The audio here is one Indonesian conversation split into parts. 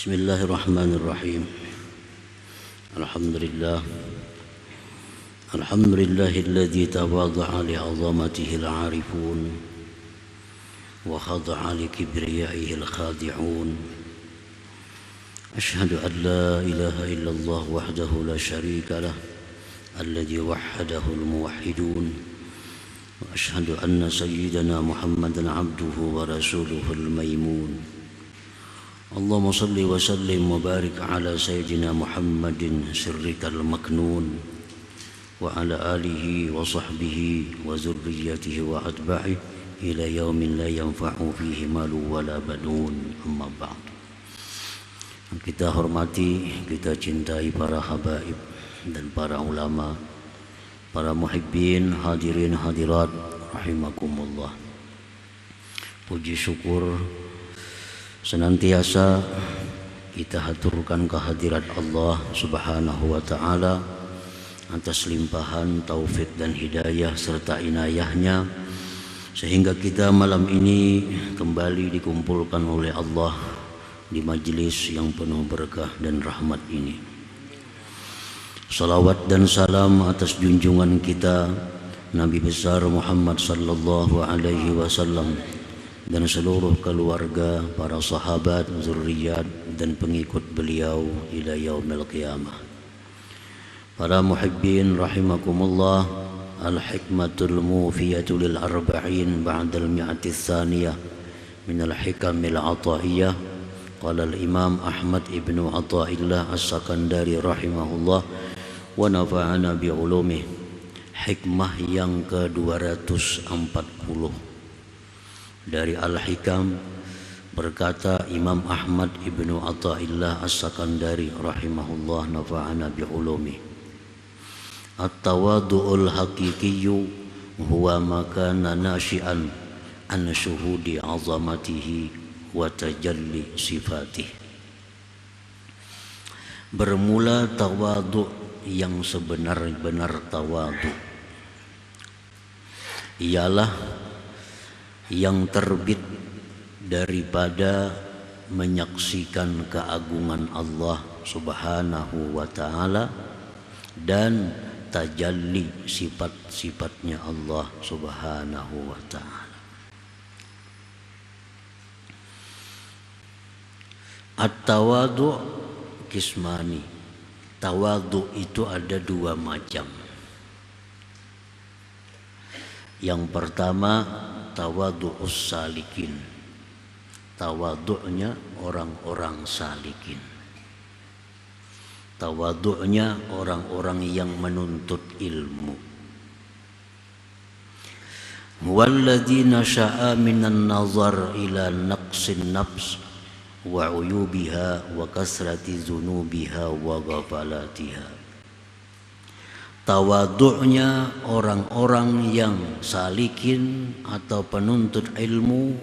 Bismillahirrahmanirrahim. Alhamdulillahilladzi tawadha'a li'azamatihi al-'arifun wa khada'a li kibriyaihi al-khadi'un. Ashhadu an la ilaha illallah wahdahu la syarika lah alladzi wahhadahu al-muwahhidun. Wa ashhadu anna sayyidana Muhammadan 'abduhu wa rasuluhu al-maymun. Allahumma salli wa sallim wa barik ala sayyidina Muhammadin sirrikal maknun wa ala alihi wa sahbihi wa zurriyatihi wa atba'i ila yaumin la yanfa'u fihi malu wala banun, amma ba'd. Kita hormati, kita cintai para habaib dan para ulama, para muhibbin, hadirin hadirat rahimakumullah. Puji syukur senantiasa kita haturkan kehadirat Allah Subhanahu wa ta'ala atas limpahan taufik dan hidayah serta inayahnya, sehingga kita malam ini kembali dikumpulkan oleh Allah di majlis yang penuh berkah dan rahmat ini. Salawat dan salam atas junjungan kita Nabi besar Muhammad sallallahu alaihi wasallam dan seluruh keluarga, para sahabat, zurriyat dan pengikut beliau ila yaumil qiyamah. Para muhibbin rahimakumullah, al-hikmatul mufiyatu lil arba'in ba'dal mi'ati tsaniyah min al-hikamil ataiyah. Qala al-imam Ahmad ibnu Athaillah as-Sakandari rahimahullah wa nafa'ana bi ulumih. Hikmah yang ke-240 dari Al-Hikam, berkata Imam Ahmad ibnu Athaillah as-Sakandari rahimahullah, nafa'ana bi'ulumi. At-tawadu'ul haqiqiyyu huwa makana nashi'an an syuhudi azamatihi wa tajalli sifatih. Bermula tawadu' yang sebenar-benar tawadu' ialah yang terbit daripada menyaksikan keagungan Allah Subhanahu wa ta'ala dan tajalli sifat-sifatnya Allah Subhanahu wa ta'ala. At-tawadu' kismani. Tawadu' itu ada dua macam. Yang pertama tawadu'us salikin, tawadu'nya orang-orang salikin, tawadu'nya orang-orang yang menuntut ilmu. Walladzi nasha'a minan nazar ila naqsin nafs wa uyubiha wa kasrati zunubiha wa ghafalatiha. Tawadu'nya orang-orang yang salikin atau penuntut ilmu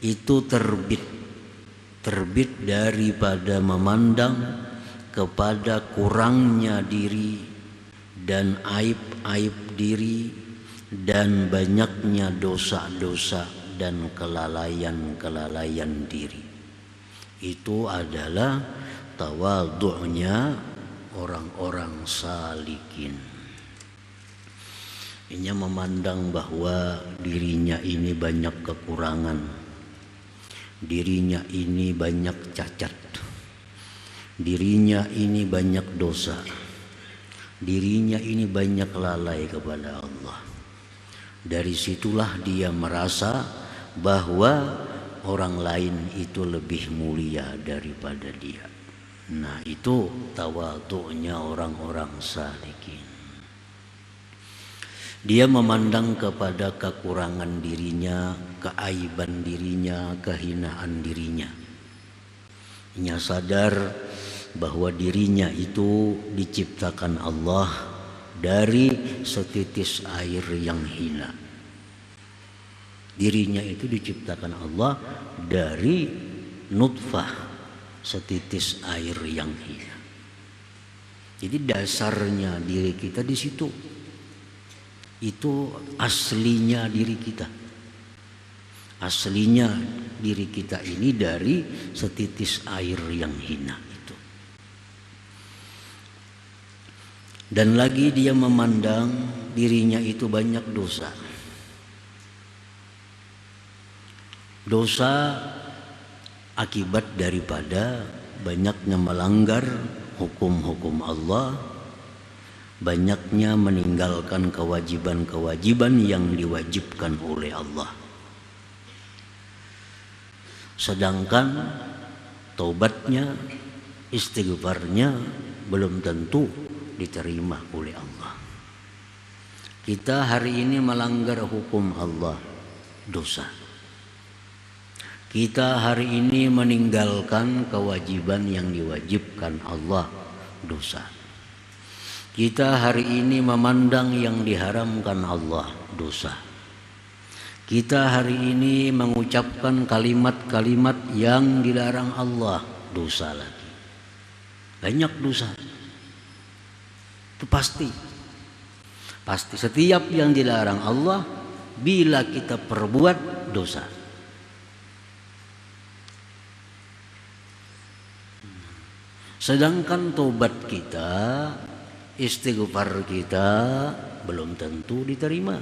itu terbit daripada memandang kepada kurangnya diri dan aib-aib diri dan banyaknya dosa-dosa dan kelalaian-kelalaian diri. Itu adalah tawadu'nya orang-orang salikin. Ia memandang bahwa dirinya ini banyak kekurangan, dirinya ini banyak cacat, dirinya ini banyak dosa, dirinya ini banyak lalai kepada Allah. Dari situlah dia merasa bahwa orang lain itu lebih mulia daripada dia. Nah, itu tawadhu'nya orang-orang salikin. Dia memandang kepada kekurangan dirinya, keaiban dirinya, kehinaan dirinya. Ia sadar bahwa dirinya itu diciptakan Allah dari setitis air yang hina. Dirinya itu diciptakan Allah dari nutfah, setitis air yang hina. Jadi dasarnya diri kita di situ. Itu aslinya diri kita. aslinya diri kita ini dari setitis air yang hina itu. Dan lagi dia memandang dirinya itu banyak dosa. Dosa akibat daripada banyaknya melanggar hukum-hukum Allah, banyaknya meninggalkan kewajiban-kewajiban yang diwajibkan oleh Allah. Sedangkan taubatnya, istighfarnya belum tentu diterima oleh Allah. Kita hari ini melanggar hukum Allah, dosa. Kita hari ini meninggalkan kewajiban yang diwajibkan Allah, dosa. Kita hari ini memandang yang diharamkan Allah, dosa. Kita hari ini mengucapkan kalimat-kalimat yang dilarang Allah, dosa lagi. Banyak dosa. Itu pasti. Pasti setiap yang dilarang Allah, bila kita perbuat, dosa. Sedangkan tobat kita, istighfar kita belum tentu diterima.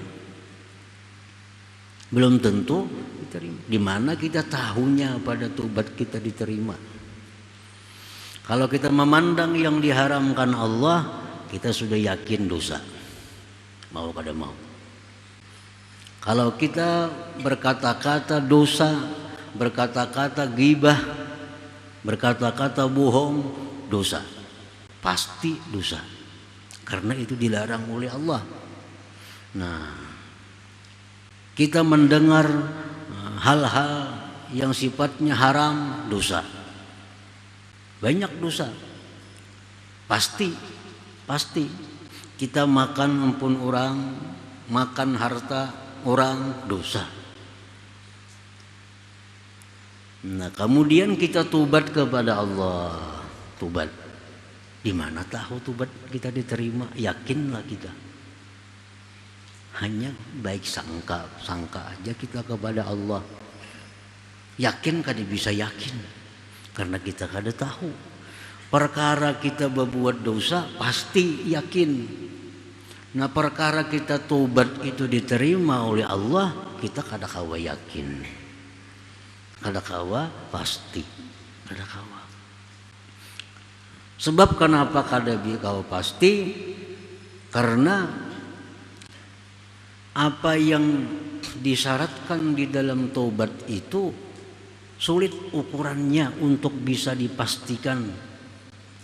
Belum tentu diterima. Di mana kita tahunya pada tobat kita diterima? Kalau kita memandang yang diharamkan Allah, kita sudah yakin dosa. Mau kada mau. Kalau kita berkata-kata dosa, berkata-kata ghibah, berkata-kata bohong, dosa. Pasti dosa. Karena itu dilarang oleh Allah. Nah, kita mendengar hal-hal yang sifatnya haram, dosa. Banyak dosa. Pasti. Kita makan ampun orang, makan harta orang, dosa. Nah, kemudian kita tobat kepada Allah. Tobat. Di mana tahu tobat kita diterima? Yakinlah kita. Hanya baik sangka aja kita kepada Allah. Yakin kada bisa yakin, karena kita kada tahu. Perkara kita berbuat dosa pasti yakin. Nah, perkara kita tobat itu diterima oleh Allah, kita kada kawa yakin, kada kawa pasti, kada kawa. Sebab kenapa kada kawa pasti? Karena apa yang disyaratkan di dalam taubat itu sulit ukurannya untuk bisa dipastikan.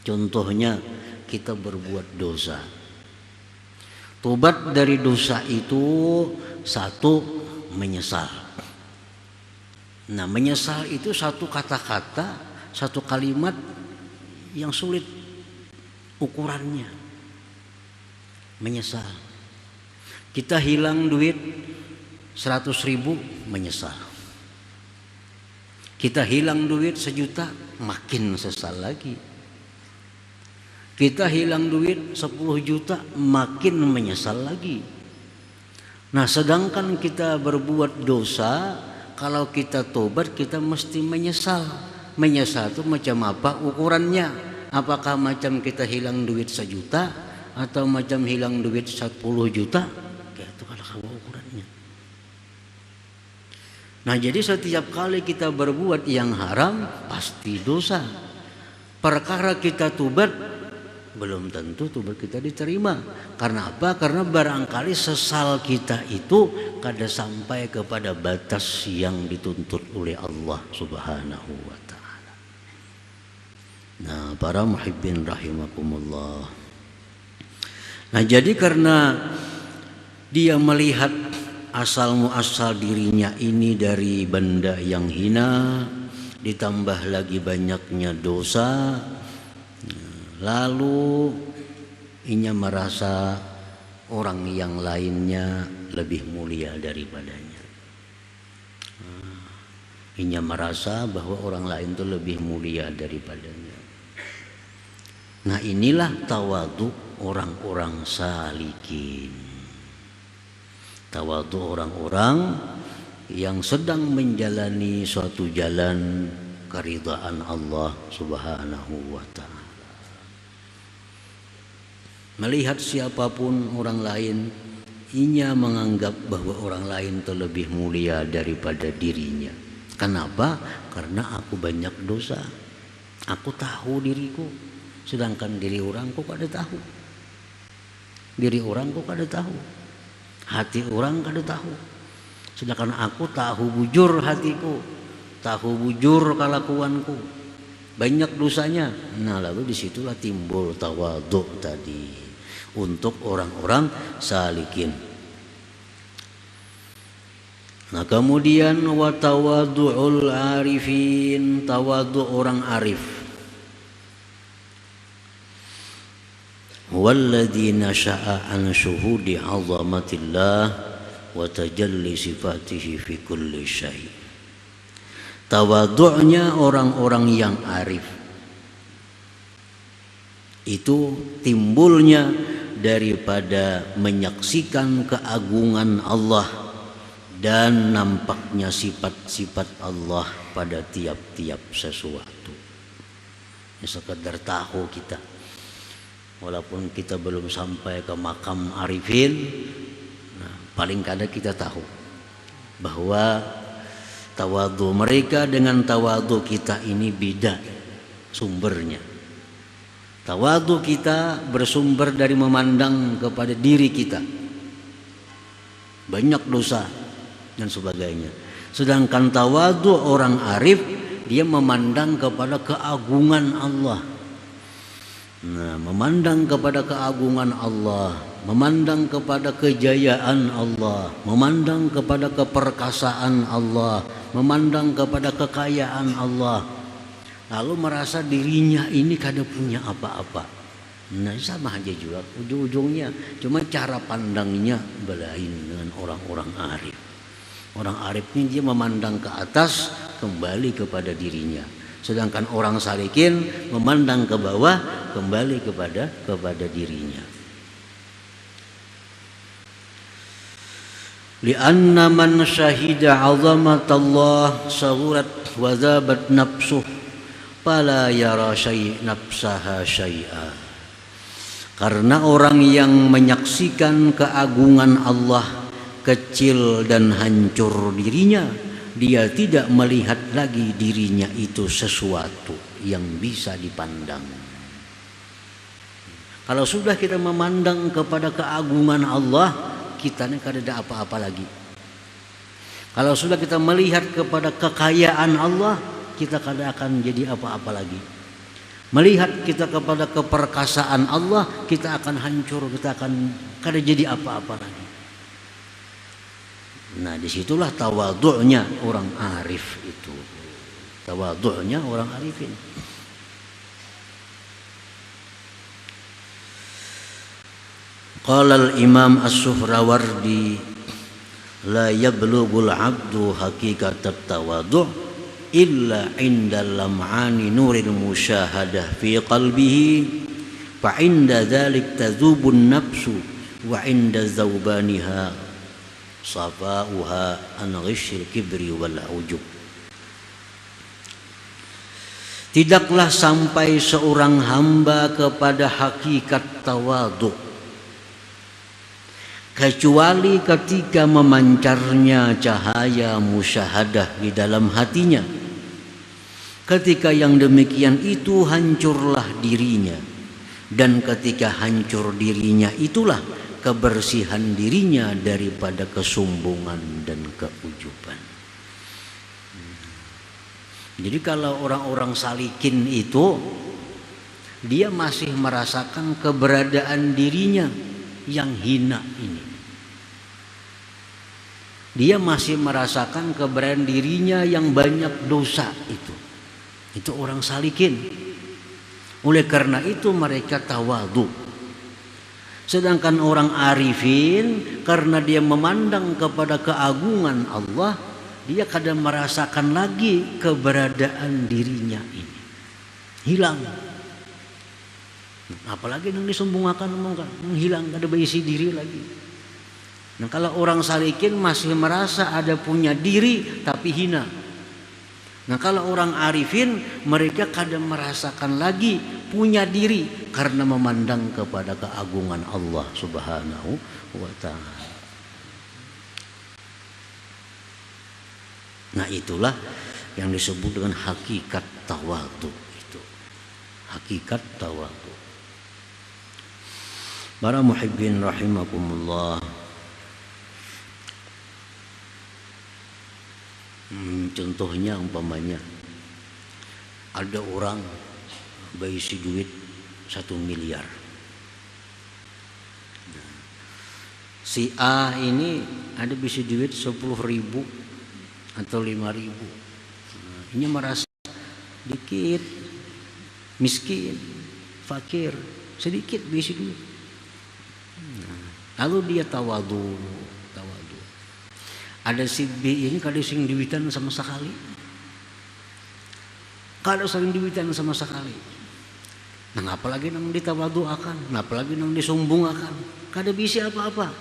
Contohnya kita berbuat dosa. Taubat dari dosa itu satu, menyesal. Nah, menyesal itu satu kata-kata, satu kalimat yang sulit ukurannya. Menyesal. Kita hilang duit 100.000, menyesal. Kita hilang duit 1 juta, makin sesal lagi. Kita hilang duit 10 juta, makin menyesal lagi. Nah, sedangkan kita berbuat dosa, kalau kita tobat kita mesti menyesal. Menyesal itu macam apa ukurannya? Apakah macam kita hilang duit 1 juta atau macam hilang duit 10 juta? Itu kalau kamu ukurannya. Nah, jadi setiap kali kita berbuat yang haram pasti dosa. Perkara kita tobat belum tentu tobat kita diterima. Karena apa? Karena barangkali sesal kita itu kada sampai kepada batas yang dituntut oleh Allah Subhanahu wa ta'ala. Nah, para muhibbin rahimakumullah. Nah, jadi karena dia melihat asal muasal dirinya ini dari benda yang hina, ditambah lagi banyaknya dosa, lalu inya merasa orang yang lainnya lebih mulia daripadanya. Inya merasa bahwa orang lain itu lebih mulia daripadanya. Nah, inilah tawadhu orang-orang salikin. Tawadhu orang-orang yang sedang menjalani suatu jalan keridhaan Allah Subhanahu wa ta'ala. Melihat siapapun orang lain, ia menganggap bahwa orang lain terlebih mulia daripada dirinya. Kenapa? Karena aku banyak dosa. Aku tahu diriku, sedangkan diri orang kok kada tahu. Diri orang kok kada tahu. Hati orang kada tahu. Sedangkan aku tahu bujur hatiku, tahu bujur kelakuanku, banyak dosanya. Nah, lalu disitulah timbul tawadhu tadi untuk orang-orang salikin. Nah, kemudian wa tawadhu'ul arifin, tawadhu orang arif. Walladzi nasha'a an syuhudi 'azamatillah wa tajalli sifatihi fi kulli syai'. Tawadhu'nya orang-orang yang arif itu timbulnya daripada menyaksikan keagungan Allah dan nampaknya sifat-sifat Allah pada tiap-tiap sesuatu. Ya, sekedar tahu kita, walaupun kita belum sampai ke makam arifin, paling kadang kita tahu bahwa tawadhu mereka dengan tawadhu kita ini beda sumbernya. Tawadhu kita bersumber dari memandang kepada diri kita, banyak dosa dan sebagainya. Sedangkan tawadhu orang arif, dia memandang kepada keagungan Allah. Nah, memandang kepada keagungan Allah, memandang kepada kejayaan Allah, memandang kepada keperkasaan Allah, memandang kepada kekayaan Allah, lalu merasa dirinya ini kada punya apa-apa. Nah, sama aja juga ujung-ujungnya, cuma cara pandangnya belain dengan orang-orang arif. Orang arif ini dia memandang ke atas, kembali kepada dirinya. Sedangkan orang salikin memandang ke bawah, kembali kepada dirinya. Lianna man syahida 'azamatallah sahurat wa zabat nafsuh fala yara nafsaha syai'a. Karena orang yang menyaksikan keagungan Allah, kecil dan hancur dirinya, dia tidak melihat lagi dirinya itu sesuatu yang bisa dipandang. Kalau sudah kita memandang kepada keagungan Allah, kita ini kada ada apa-apa lagi. Kalau sudah kita melihat kepada kekayaan Allah, kita kada akan jadi apa-apa lagi. Melihat kita kepada keperkasaan Allah, kita akan hancur, kita akan kada jadi apa-apa lagi. Nah, disitulah tawadhu'nya orang arif itu. Tawadhu'nya orang arifin. Qala al-Imam As-Suhrawardi, la yablughul 'abdu haqiqatat tawadhu' illa 'inda lam'ani nuril musyahadah fi qalbihi fa 'inda dzalik tadhubun nafsu wa 'inda zawbaniha safa'uha an ghishil kibri wal ujub. Tidaklah sampai seorang hamba kepada hakikat tawadhu kecuali ketika memancarnya cahaya musyahadah di dalam hatinya. Ketika yang demikian itu hancurlah dirinya, dan ketika hancur dirinya itulah kebersihan dirinya daripada kesombongan dan keujuban. Jadi kalau orang-orang salikin itu, dia masih merasakan keberadaan dirinya yang hina ini. Dia masih merasakan keberadaan dirinya yang banyak dosa itu. Itu orang salikin. Oleh karena itu mereka tawadhu. Sedangkan orang arifin, karena dia memandang kepada keagungan Allah, dia kadang merasakan lagi keberadaan dirinya ini. Hilang. Apalagi yang disombongkan, hilang, kada berisi diri lagi. Nah, kalau orang salikin masih merasa ada punya diri tapi hina. Nah, kalau orang arifin mereka kadang merasakan lagi punya diri karena memandang kepada keagungan Allah Subhanahu wa taala. Nah, itulah yang disebut dengan hakikat tawadhu itu. Hakikat tawadhu. Para muhibbin rahimakumullah. Contohnya umpamanya ada orang berisi duit 1 miliar. Nah, si A ini ada berisi duit 10.000 atau 5.000. Nah, ini merasa dikit, miskin, fakir, sedikit berisi duit. Nah, lalu dia tawadhu. Ada si B ini kada sing duitan sama sekali. Kada sing duitan sama sekali. Nah, apalagi nang ditawadhu akan, apalagi nang disombong akan. Kada bisa apa-apa.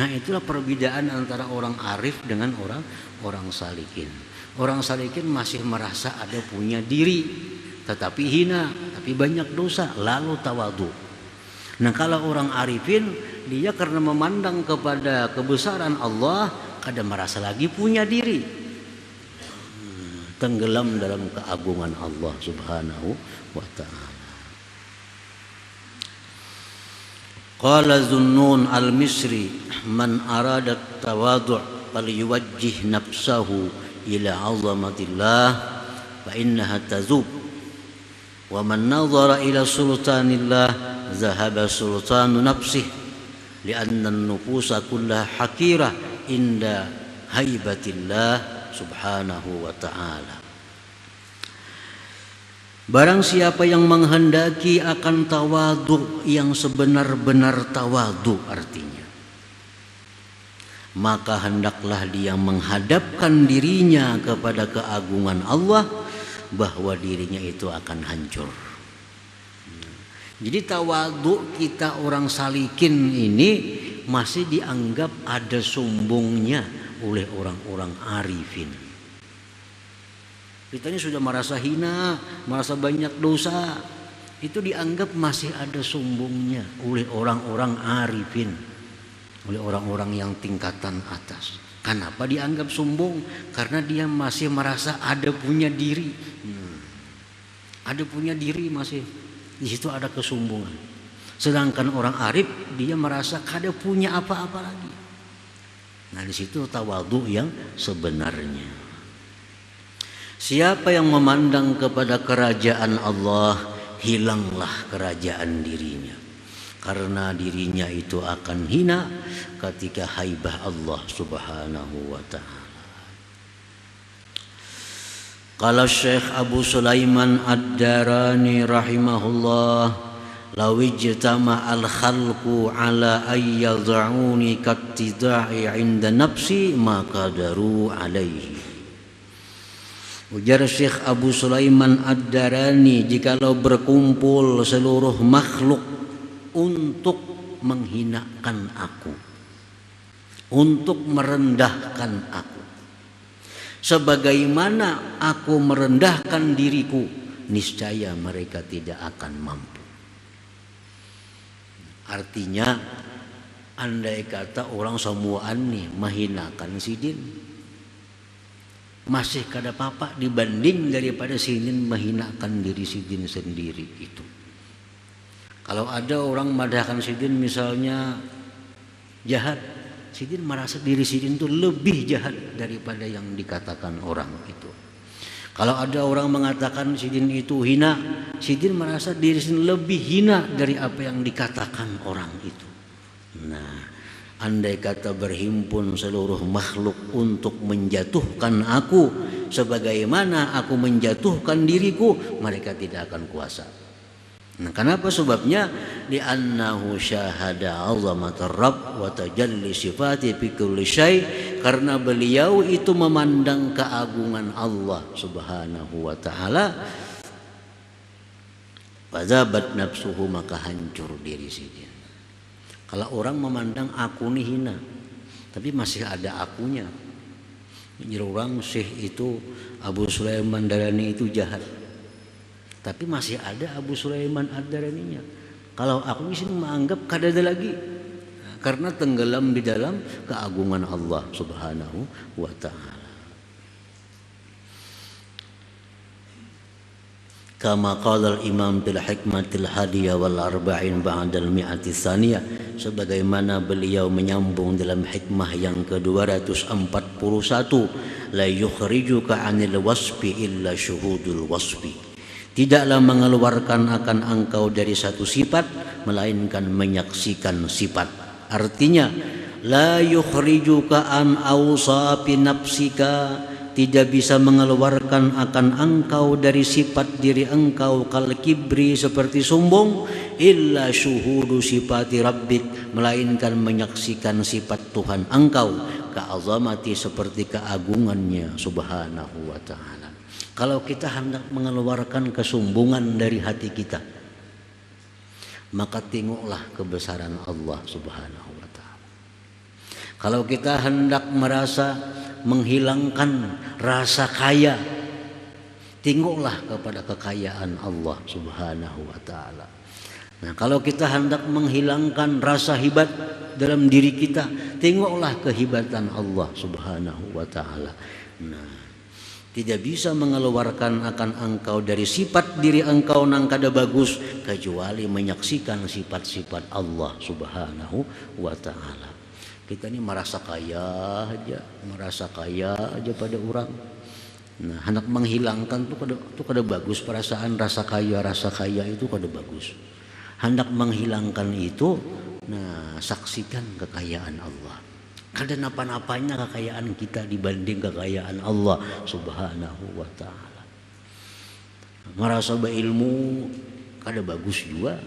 Nah, itulah perbedaan antara orang arif dengan orang salikin. Orang salikin masih merasa ada punya diri, tetapi hina, tapi banyak dosa, lalu tawadhu. Nah, kalau orang arifin dia karena memandang kepada kebesaran Allah kadang merasa lagi punya diri, tenggelam dalam keagungan Allah Subhanahu wa taala. Qala Zunnun al-Misri man arada at-tawadhu' falyuwajjih nafsahu ila 'azamatillah fa innaha tazub wa man nadhara ila sultanillah zahaba sultanu nafsihi lianna an-nufusa kullaha hakirah inda haibatillah subhanahu wa ta'ala. Barang siapa yang menghendaki akan tawadhu yang sebenar-benar tawadhu artinya, maka hendaklah dia menghadapkan dirinya kepada keagungan Allah bahwa dirinya itu akan hancur. Jadi tawadhu kita orang salikin ini masih dianggap ada sombongnya oleh orang-orang arifin. Kita ini sudah merasa hina, merasa banyak dosa, itu dianggap masih ada sombongnya oleh orang-orang arifin, oleh orang-orang yang tingkatan atas. Kenapa dianggap sombong? Karena dia masih merasa ada punya diri. Ada punya diri masih. Di situ ada kesombongan. Sedangkan orang arif dia merasa kada punya apa-apa lagi. Nah, di situ tawadhu yang sebenarnya. Siapa yang memandang kepada kerajaan Allah, hilanglah kerajaan dirinya. Karena dirinya itu akan hina ketika haibah Allah Subhanahu wa ta'ala. Qala Syekh Abu Sulaiman Ad-Darani rahimahullah, law ijtama al-khalqu ala ay yad'uni kattida'i 'inda nafsi ma qadaru alaihi. Ujar Syekh Abu Sulaiman Ad-Darani, jikalau berkumpul seluruh makhluk untuk menghinakan aku, untuk merendahkan aku, sebagaimana aku merendahkan diriku, niscaya mereka tidak akan mampu. Artinya, andai kata orang semuaan nih menghinakan sidin, masih kada apa-apa dibanding daripada sidin menghinakan diri sidin sendiri itu. Kalau ada orang madahkan sidin misalnya jahat, sidin merasa diri sidin itu lebih jahat daripada yang dikatakan orang itu. Kalau ada orang mengatakan sidin itu hina, sidin merasa diri sidin lebih hina dari apa yang dikatakan orang itu. Nah, andai kata berhimpun seluruh makhluk untuk menjatuhkan aku sebagaimana aku menjatuhkan diriku, mereka tidak akan kuasa. Nah, kenapa sebabnya? Li'annahu syahada 'azamatar Rabb wa tajalli sifati fi kulli syai', karena beliau itu memandang keagungan Allah Subhanahu wa taala. Fadzabat nafsuhu, maka hancur diri sidin. Kalau orang memandang aku ini hina, tapi masih ada akunya. Jadi orang Syekh itu Abu Sulaiman Darani itu jahat, tapi masih ada Abu Sulaiman Ad-Daraninya. Kalau aku di sini menganggap kada ada lagi, karena tenggelam di dalam keagungan Allah Subhanahu wa Ta'ala. Kama qala al-imam bil hikmatil hadiyah wal arba'in ba'dal mi'ati tsaniyah, sebagaimana beliau menyambung dalam hikmah yang ke-241, la yukhrijuka 'anil wasfi illa syuhudul wasfi. Tidaklah mengeluarkan akan engkau dari satu sifat melainkan menyaksikan sifat. Artinya la yukhrijuka an awsafi nafsika, tidak bisa mengeluarkan akan engkau dari sifat diri engkau kal kibri seperti sombong, illa syuhudu sifati rabbik, melainkan menyaksikan sifat Tuhan engkau, ka'azamati seperti keagungannya subhanahu wa ta'ala. Kalau kita hendak mengeluarkan kesombongan dari hati kita, maka tengoklah kebesaran Allah subhanahu wa ta'ala. Kalau kita hendak merasa menghilangkan rasa kaya, tengoklah kepada kekayaan Allah subhanahu wa ta'ala. Nah, kalau kita hendak menghilangkan rasa hebat dalam diri kita, tengoklah kehebatan Allah subhanahu wa ta'ala. Nah, tidak bisa mengeluarkan akan engkau dari sifat diri engkau nang kada bagus kecuali menyaksikan sifat-sifat Allah subhanahu wa ta'ala. Kita ini merasa kaya aja pada orang. Nah, hendak menghilangkan itu kada bagus, perasaan rasa kaya itu kada bagus. Hendak menghilangkan itu, nah, saksikan kekayaan Allah. Kada napa-napanya kekayaan kita dibanding kekayaan Allah subhanahu wa ta'ala. Merasa berilmu kada bagus juga.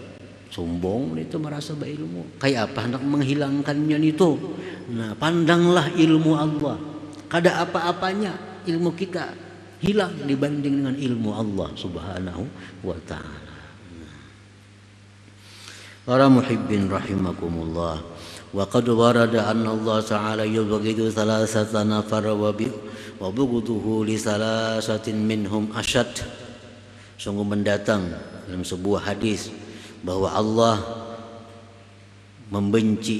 Sombong itu merasa berilmu. Kayak apa hendak menghilangkannya itu? Nah, pandanglah ilmu Allah. Kada apa-apanya ilmu kita hilang dibanding dengan ilmu Allah subhanahu wa ta'ala. Para muhibbin rahimakumullah. Wa qad warada anna Allah ta'ala yubghidu thalathata nafar wa bughduhu li thalathatin minhum ashad. Sungguh mendatang dalam sebuah hadis bahwa Allah membenci,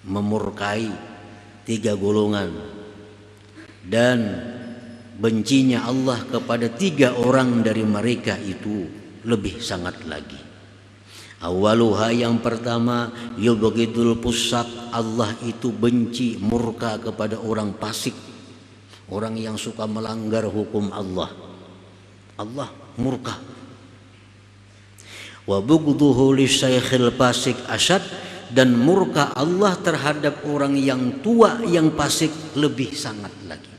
memurkai 3 golongan, dan bencinya Allah kepada 3 orang dari mereka itu lebih sangat lagi. Awaluha, yang pertama, yubghidul fusak, Allah itu benci, murka kepada orang fasik, orang yang suka melanggar hukum Allah. Allah murka. Wa bughduhu lisaykhil fasik asyad, dan murka Allah terhadap orang yang tua yang fasik lebih sangat lagi.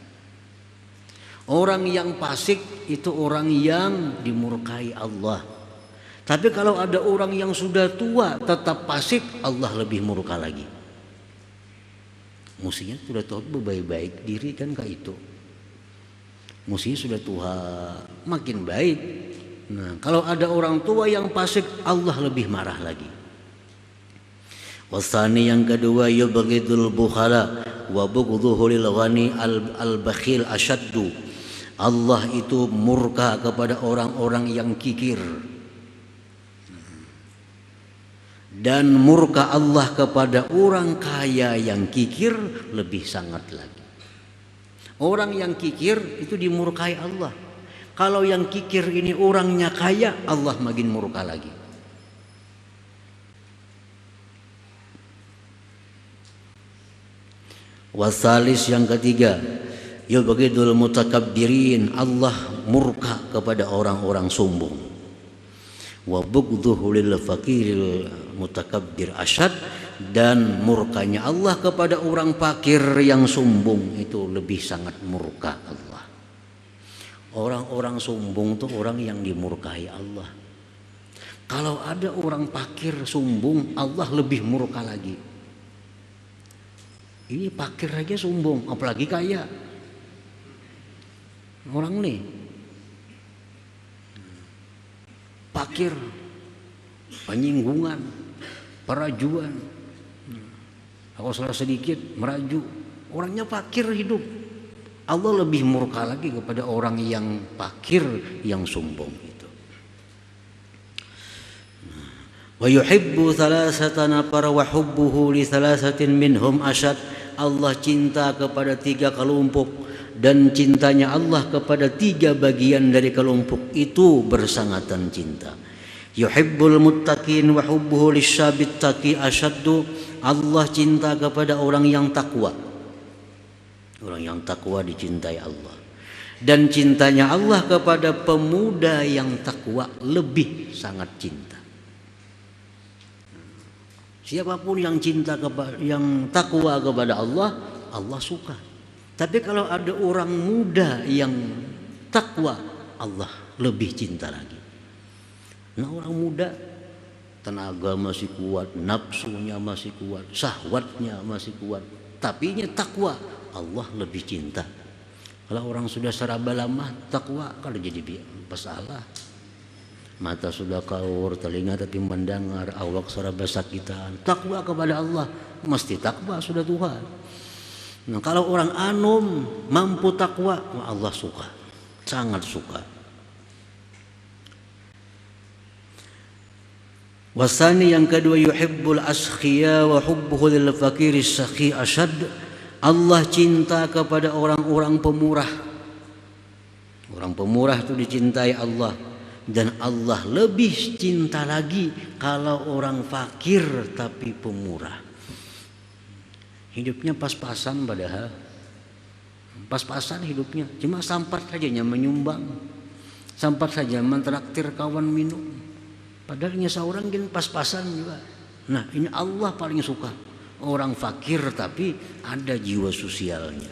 Orang yang fasik itu orang yang dimurkai Allah. Tapi kalau ada orang yang sudah tua tetap fasik, Allah lebih murka lagi. Mestinya sudah tahu berbaik-baik diri kan kayak itu. Mestinya sudah tua makin baik. Nah, kalau ada orang tua yang fasik, Allah lebih marah lagi. Wasani, yang kedua, yubghidul bukhala wa bughduhu lil ghani al-bakhil asyaddu. Allah itu murka kepada orang-orang yang kikir, dan murka Allah kepada orang kaya yang kikir lebih sangat lagi. Orang yang kikir itu dimurkai Allah. Kalau yang kikir ini orangnya kaya, Allah makin murka lagi. Wasalis, yang ketiga, yubghidul mutakabbirin, Allah murka kepada orang-orang sombong. Wa bughduhu lil faqiril mutakabbir asyad, dan murkanya Allah kepada orang fakir yang sombong itu lebih sangat murka Allah. Orang-orang sombong itu orang yang dimurkai Allah. Kalau ada orang fakir sombong, Allah lebih murka lagi. Ini fakir aja sombong, apalagi kaya. Orang nih fakir, penyinggungan, perajuan. Kalau salah sedikit meraju, orangnya fakir hidup. Allah lebih murka lagi kepada orang yang fakir, yang sombong itu. Wa yuhibbu thalathatan para wa hubbuhu li thalathatin minhum asyad. Allah cinta kepada 3 kelompok dan cintanya Allah kepada 3 bagian dari kelompok itu bersangatan cinta. Yuhibbul muttaqin wa hubbuhu lisyabit taqi asyaddu. Allah cinta kepada orang yang takwa. Orang yang takwa dicintai Allah. Dan cintanya Allah kepada pemuda yang takwa lebih sangat cinta. Siapapun yang yang takwa kepada Allah, Allah suka. Tapi kalau ada orang muda yang takwa, Allah lebih cinta lagi. Nah, orang muda tenaga masih kuat, nafsunya masih kuat, syahwatnya masih kuat, tapinya takwa, Allah lebih cinta. Kalau orang sudah seraba lama takwa, kalau jadi masalah. Mata sudah kaur, telinga tapi mendengar, awak serba sakitan. Takwa kepada Allah, mesti takwa sudah Tuhan. Nah, kalau orang anum mampu takwa, Allah suka, sangat suka. Wasani yang kedua, yuhibbul askhiya wa hubbuhu lil fakiri sakhi asyad. Allah cinta kepada orang-orang pemurah. Orang pemurah itu dicintai Allah. Dan Allah lebih cinta lagi kalau orang fakir tapi pemurah. Hidupnya pas-pasan padahal. Pas-pasan hidupnya. Cuma sampat saja menyumbang. Sampat saja mentraktir kawan minum. Padahal seorang gini pas-pasan juga. Nah, ini Allah paling suka. Orang fakir tapi ada jiwa sosialnya.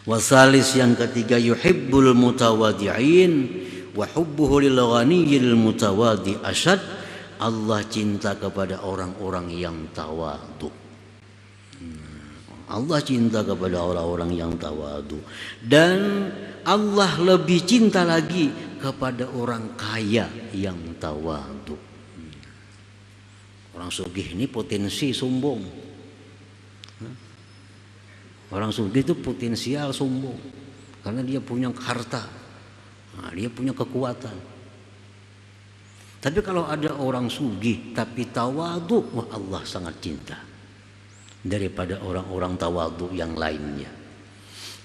Wasalis yang ketiga, yuhibbul mutawadi'in wa hubbuhu lil ghaniyil mutawadi asyad. Allah cinta kepada orang-orang yang tawadu. Allah cinta kepada orang-orang yang tawadu. Dan Allah lebih cinta lagi kepada orang kaya yang tawadu. Orang sugih ini potensi sombong. Orang sugih itu potensial sombong karena dia punya harta. Nah, dia punya kekuatan. Tapi kalau ada orang sugih tapi tawadu, wah Allah sangat cinta daripada orang-orang tawadu yang lainnya.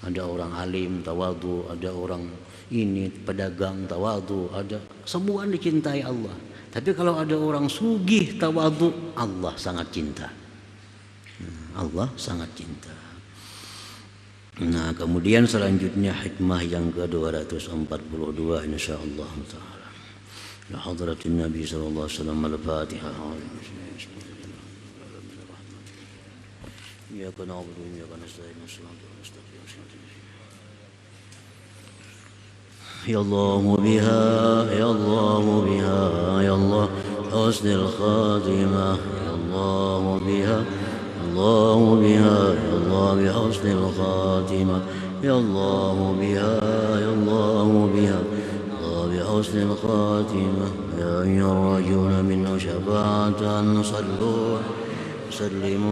Ada orang alim tawadu, ada orang ini pedagang tawadu, ada semua dicintai Allah. Tapi kalau ada orang sugih tawadu, Allah sangat cinta. Allah sangat cinta. Nah, kemudian selanjutnya hikmah yang ke-242 insyaallah taala. Ya hadratin Nabi sallallahu alaihi wasallam, al-Fatihah. Ya kana na'budu wa iyyaka nasta'in. Ya Allah biha, ya Allah biha, ya Allah husnul khatimah, ya Allah biha. الله بها يا الله بحسن الخاتمة يا الله بها يا الله بها الله بحسن الخاتمة يا أيها الرجل منه شفاعة صلوا سلموا